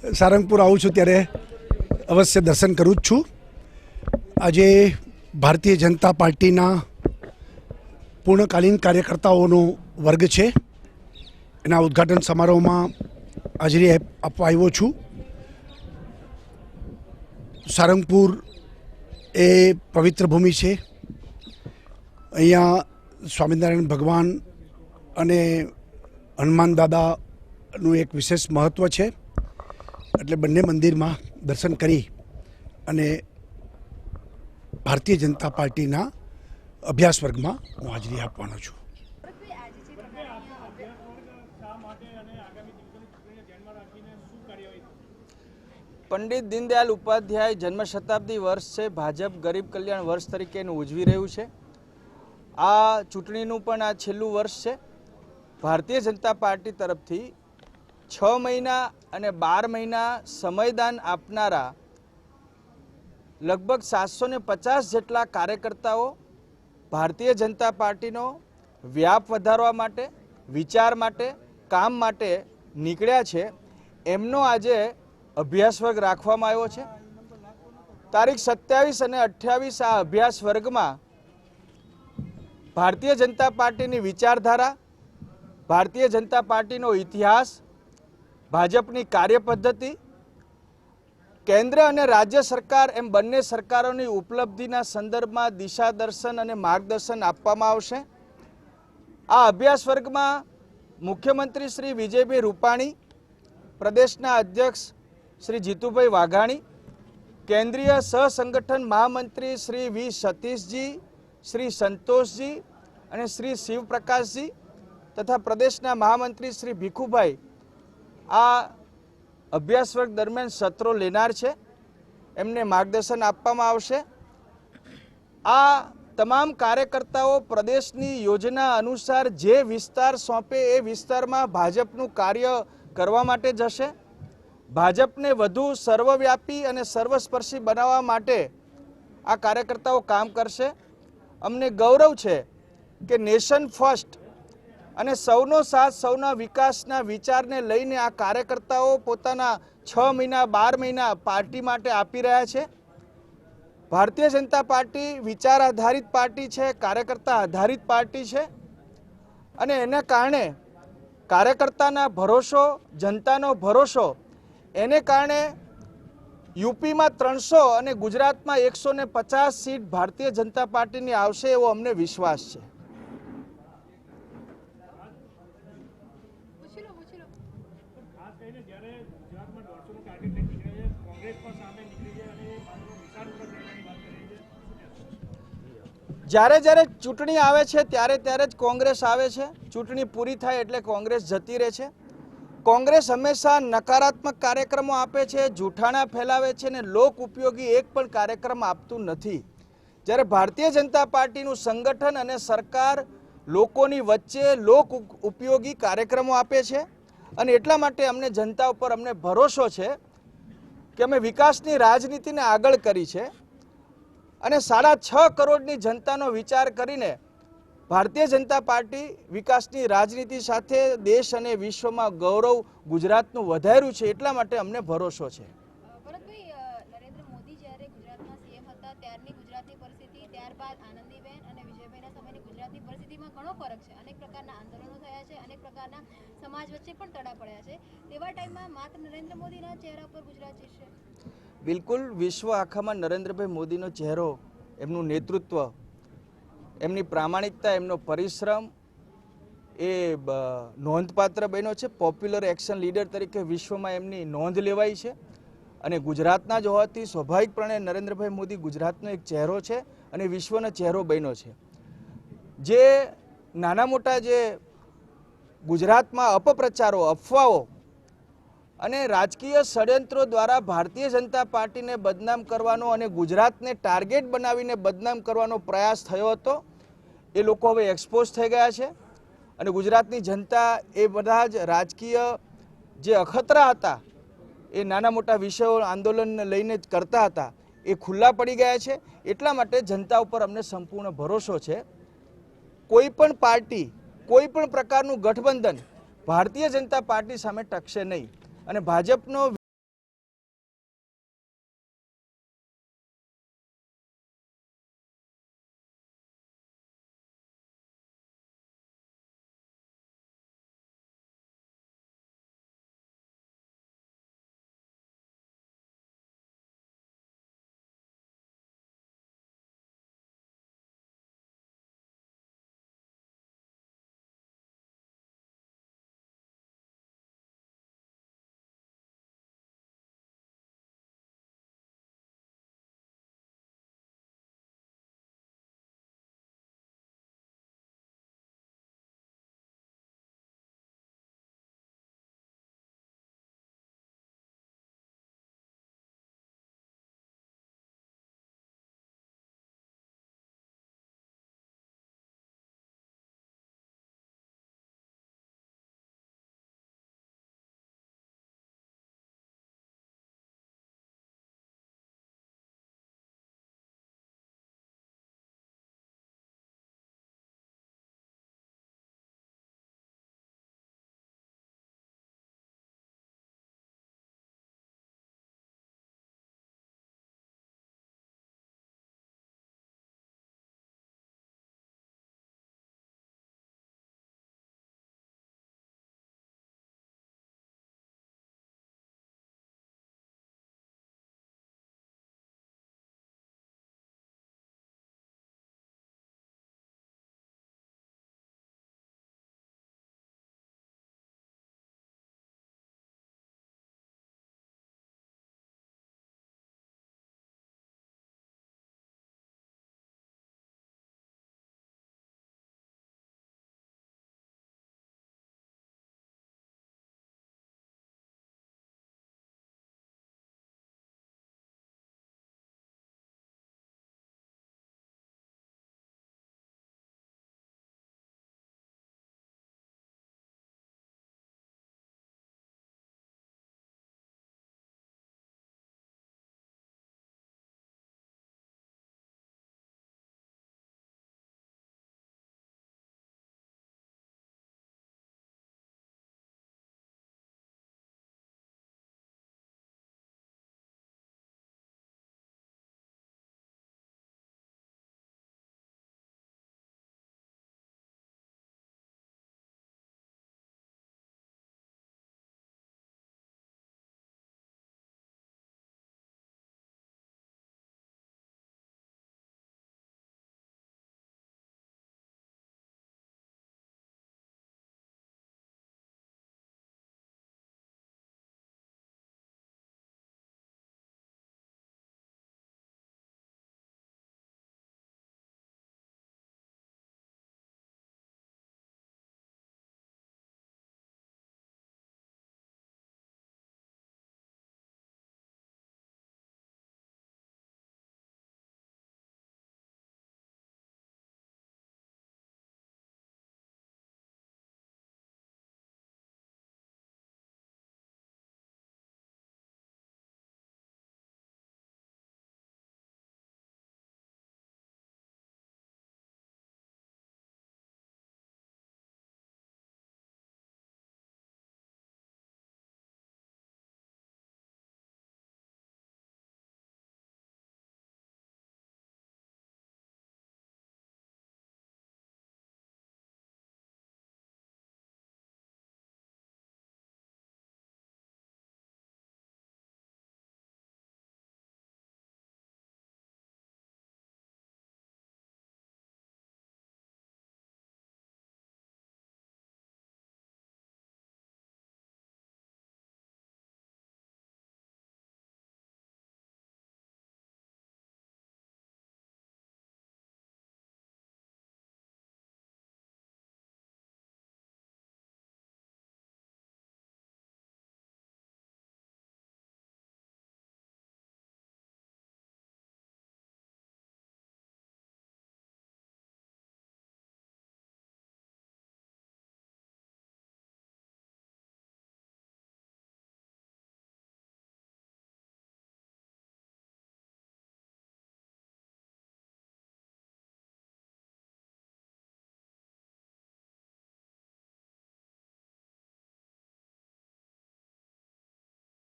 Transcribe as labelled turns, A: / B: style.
A: સારંગપુર આવું છું ત્યારે અવશ્ય દર્શન કરું જ છું। આજે ભારતીય જનતા પાર્ટીના પૂર્ણકાલીન કાર્યકર્તાઓનો વર્ગ છે, એના ઉદ્ઘાટન સમારોહમાં હાજરી આપવા આવ્યો છું। સારંગપુર એ પવિત્ર ભૂમિ છે। અહીંયા સ્વામિનારાયણ ભગવાન અને હનુમાન દાદાનું એક વિશેષ મહત્ત્વ છે, એટલે બંને મંદિરમાં દર્શન કરી અને ભારતીય જનતા પાર્ટીના અભ્યાસ વર્ગમાં હું હાજરી આપવાનો છું।
B: પંડિત દીનદયાલ ઉપાધ્યાય જન્મ શતાબ્દી વર્ષ છે, ભાજપ ગરીબ કલ્યાણ વર્ષ તરીકે એનું ઉજવી રહ્યું છે। આ ચૂંટણીનું પણ આ છેલ્લું વર્ષ છે। ભારતીય જનતા પાર્ટી તરફથી 6 મહિના અને 12 મહિના સમયદાન આપનારા લગભગ 750 જેટલા કાર્યકર્તાઓ ભારતીય જનતા પાર્ટીનો વ્યાપ વધારવા માટે, વિચાર માટે, કામ માટે નીકળ્યા છે। એમનો આજે અભ્યાસ વર્ગ રાખવામાં આવ્યો છે। તારીખ 27 અને 28 આ અભ્યાસ વર્ગમાં ભારતીય જનતા પાર્ટીની વિચારધારા, ભારતીય જનતા પાર્ટીનો ઇતિહાસ, ભાજપની કાર્યપદ્ધતિ, કેન્દ્ર અને રાજ્ય સરકાર એમ બંને સરકારોની ઉપલબ્ધિના સંદર્ભમાં દિશા દર્શન અને માર્ગદર્શન આપવામાં આવશે। આ અભ્યાસ વર્ગમાં મુખ્યમંત્રી શ્રી વિજયભાઈ રૂપાણી, પ્રદેશના અધ્યક્ષ શ્રી જીતુભાઈ વાઘાણી, કેન્દ્રીય સહસંગઠન મહામંત્રી શ્રી વી સતીશજી, શ્રી સંતોષજી અને શ્રી શિવપ્રકાશજી તથા પ્રદેશના મહામંત્રી શ્રી ભીખુભાઈ આ અભ્યાસ વર્ગ દરમિયાન સત્રો લેનાર છે, એમને માર્ગદર્શન આપવામાં આવશે। આ તમામ કાર્યકર્તાઓ પ્રદેશની યોજના અનુસાર જે વિસ્તાર સોંપે એ વિસ્તારમાં ભાજપનું કાર્ય કરવા માટે જશે। ભાજપને વધુ સર્વવ્યાપી અને સર્વસ્પર્શી બનાવવા માટે આ કાર્યકર્તાઓ કામ કરશે। અમને ગૌરવ છે કે નેશન ફર્સ્ટ અને સૌનો સાથ સૌના વિકાસના વિચારને લઈને આ કાર્યકર્તાઓ પોતાના 6 મહિના 12 મહિના પાર્ટી માટે આપી રહ્યા છે। ભારતીય જનતા પાર્ટી વિચાર આધારિત પાર્ટી છે, કાર્યકર્તા આધારિત પાર્ટી છે અને એના કારણે કાર્યકર્તાના ભરોસો, જનતાનો ભરોસો, એને કારણે યુપીમાં 300 અને ગુજરાતમાં 150 સીટ ભારતીય જનતા પાર્ટીની આવશે એવો અમને વિશ્વાસ છે। જ્યારે જ્યારે ચૂંટણી આવે છે ત્યારે જ કોંગ્રેસ આવે છે, ચૂંટણી પૂરી થાય એટલે કોંગ્રેસ જતી રહે છે। કોંગ્રેસ હંમેશા નકારાત્મક કાર્યક્રમો આપે છે, જૂઠાણા ફેલાવે છે અને લોક ઉપયોગી એક પણ કાર્યક્રમ આપતું નથી। જ્યારે ભારતીય જનતા પાર્ટીનું સંગઠન અને સરકાર લોકોની વચ્ચે લોક ઉપયોગી કાર્યક્રમો આપે છે અને એટલા માટે અમને જનતા ઉપર અમને ભરોસો છે કે અમે વિકાસની રાજનીતિને આગળ કરી છે અને 6.5 કરોડની જનતાનો વિચાર કરીને ભારતીય જનતા પાર્ટી વિકાસની રાજનીતિ સાથે દેશ અને વિશ્વમાં ગૌરવ ગુજરાતનું વધાર્યું છે, એટલા માટે અમને ભરોસો છે।
C: ભરતભાઈ, નરેન્દ્ર મોદી જ્યારે ગુજરાતના સીએમ હતા ત્યારની ગુજરાતની પરિસ્થિતિ, ત્યારબાદ આનંદીબેન અને વિજયભાઈના સમયની ગુજરાતની પરિસ્થિતિમાં ઘણો ફરક છે। અનેક પ્રકારના આંદોલનો થયા છે, અનેક પ્રકારના સમાજ વચ્ચે પણ તડા પડ્યા છે। તેવા ટાઈમમાં માત્ર નરેન્દ્ર મોદીના ચહેરા પર ગુજરાત જીતશે?
B: બિલકુલ, વિશ્વ આખામાં નરેન્દ્રભાઈ મોદીનો ચહેરો, એમનું નેતૃત્વ, એમની પ્રામાણિકતા, એમનો પરિશ્રમ એ નોંધપાત્ર બન્યો છે। પોપ્યુલર એક્શન લીડર તરીકે વિશ્વમાં એમની નોંધ લેવાઈ છે અને ગુજરાતના જ હોવાથી સ્વાભાવિકપણે નરેન્દ્રભાઈ મોદી ગુજરાતનો એક ચહેરો છે અને વિશ્વનો ચહેરો બન્યો છે। જે નાના મોટા જે ગુજરાતમાં અપપ્રચારો, અફવાઓ અને રાજકીય ષડયંત્રો દ્વારા ભારતીય જનતા પાર્ટીને બદનામ કરવાનો અને ગુજરાતને ટાર્ગેટ બનાવીને બદનામ કરવાનો પ્રયાસ થયો હતો, એ લોકો હવે એક્સપોઝ થઈ ગયા છે અને ગુજરાતની જનતા એ બધા જ રાજકીય જે અખતરા હતા, એ નાના મોટા વિષયો આંદોલનને લઈને જ કરતા હતા, એ ખુલ્લા પડી ગયા છે। એટલા માટે જનતા ઉપર અમને સંપૂર્ણ ભરોસો છે। કોઈ પણ પાર્ટી, કોઈ પણ પ્રકારનું ગઠબંધન ભારતીય જનતા પાર્ટી સામે ટકશે નહીં અને ભાજપનો